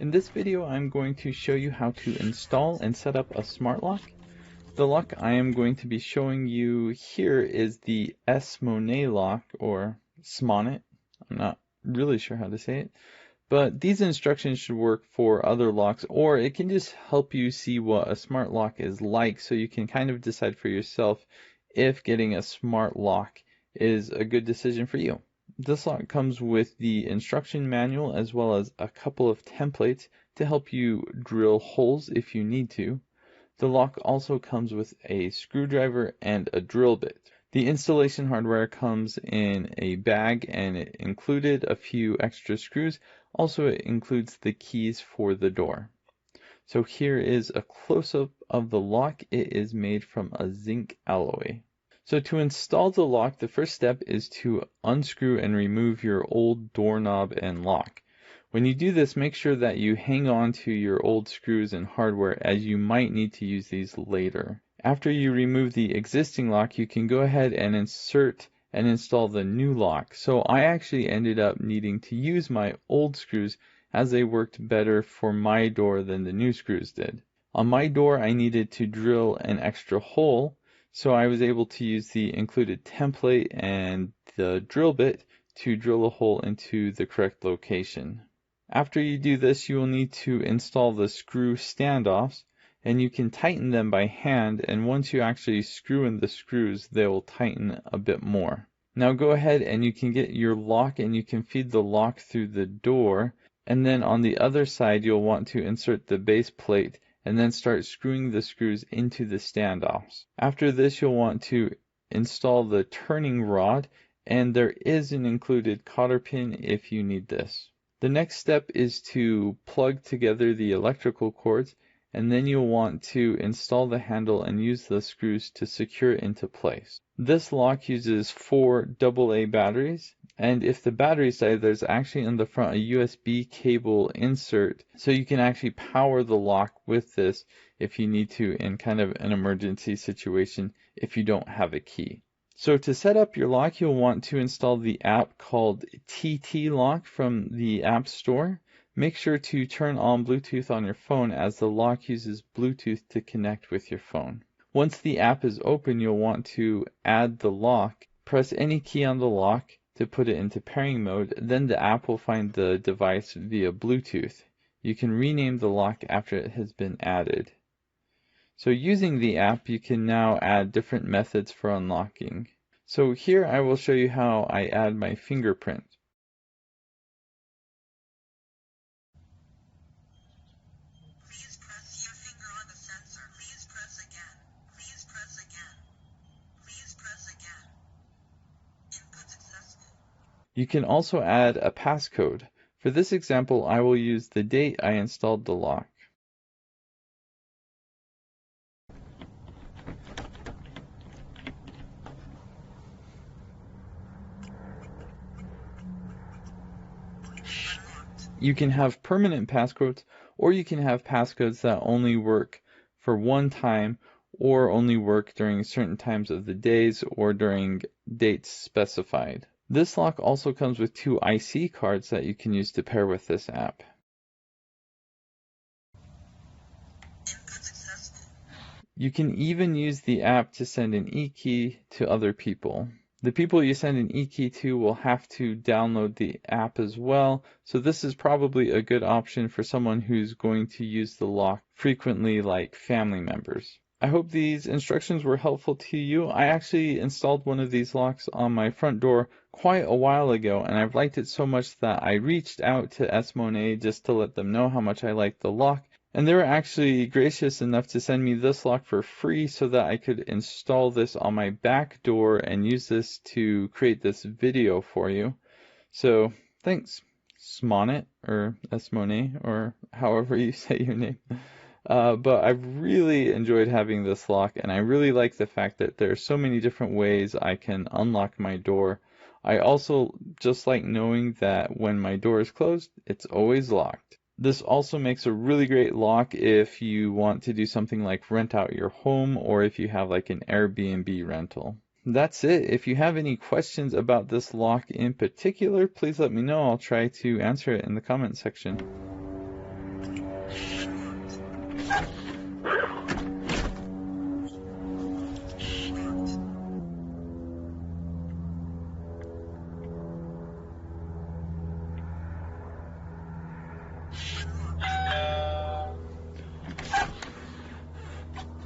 In this video, I'm going to show you how to install and set up a smart lock. The lock I am going to be showing you here is the Smonet lock, or Smonet. I'm not really sure how to say it, but these instructions should work for other locks, or it can just help you see what a smart lock is like so you can kind of decide for yourself if getting a smart lock is a good decision for you. This lock comes with the instruction manual as well as a couple of templates to help you drill holes if you need to. The lock also comes with a screwdriver and a drill bit. The installation hardware comes in a bag and it included a few extra screws. Also, it includes the keys for the door. So here is a close-up of the lock. It is made from a zinc alloy. So to install the lock, the first step is to unscrew and remove your old doorknob and lock. When you do this, make sure that you hang on to your old screws and hardware, as you might need to use these later. After you remove the existing lock, you can go ahead and insert and install the new lock. So I actually ended up needing to use my old screws as they worked better for my door than the new screws did. On my door, I needed to drill an extra hole, so I was able to use the included template and the drill bit to drill a hole into the correct location. After you do this, you will need to install the screw standoffs, and you can tighten them by hand, and once you actually screw in the screws, they will tighten a bit more. Now go ahead and you can get your lock and you can feed the lock through the door, and then on the other side you'll want to insert the base plate and then start screwing the screws into the standoffs. After this, you'll want to install the turning rod, and there is an included cotter pin if you need this. The next step is to plug together the electrical cords, and then you'll want to install the handle and use the screws to secure it into place. This lock uses 4 AA batteries, and if the batteries die, there's actually in the front a USB cable insert, so you can actually power the lock with this if you need to in kind of an emergency situation if you don't have a key. So to set up your lock, you'll want to install the app called TT Lock from the App Store. Make sure to turn on Bluetooth on your phone, as the lock uses Bluetooth to connect with your phone. Once the app is open, you'll want to add the lock. Press any key on the lock to put it into pairing mode, then the app will find the device via Bluetooth. You can rename the lock after it has been added. So using the app, you can now add different methods for unlocking. So here I will show you how I add my fingerprint. Please press your finger on the sensor. Please press again. Please press again. Please press again. Input successful. You can also add a passcode. For this example, I will use the date I installed the lock. You can have permanent passcodes, or you can have passcodes that only work for one time or only work during certain times of the days or during dates specified. This lock also comes with 2 IC cards that you can use to pair with this app. Input successful. You can even use the app to send an e-key to other people. The people you send an e-key to will have to download the app as well, so this is probably a good option for someone who's going to use the lock frequently, like family members. I hope these instructions were helpful to you. I actually installed one of these locks on my front door quite a while ago, and I've liked it so much that I reached out to Smonet just to let them know how much I liked the lock. And they were actually gracious enough to send me this lock for free so that I could install this on my back door and use this to create this video for you. So thanks, Smonet, or Smonet, or however you say your name. But I've really enjoyed having this lock, and I really like the fact that there are so many different ways I can unlock my door. I also just like knowing that when my door is closed, it's always locked. This also makes a really great lock if you want to do something like rent out your home, or if you have like an Airbnb rental. That's it. If you have any questions about this lock in particular, please let me know. I'll try to answer it in the comment section. Unlocked.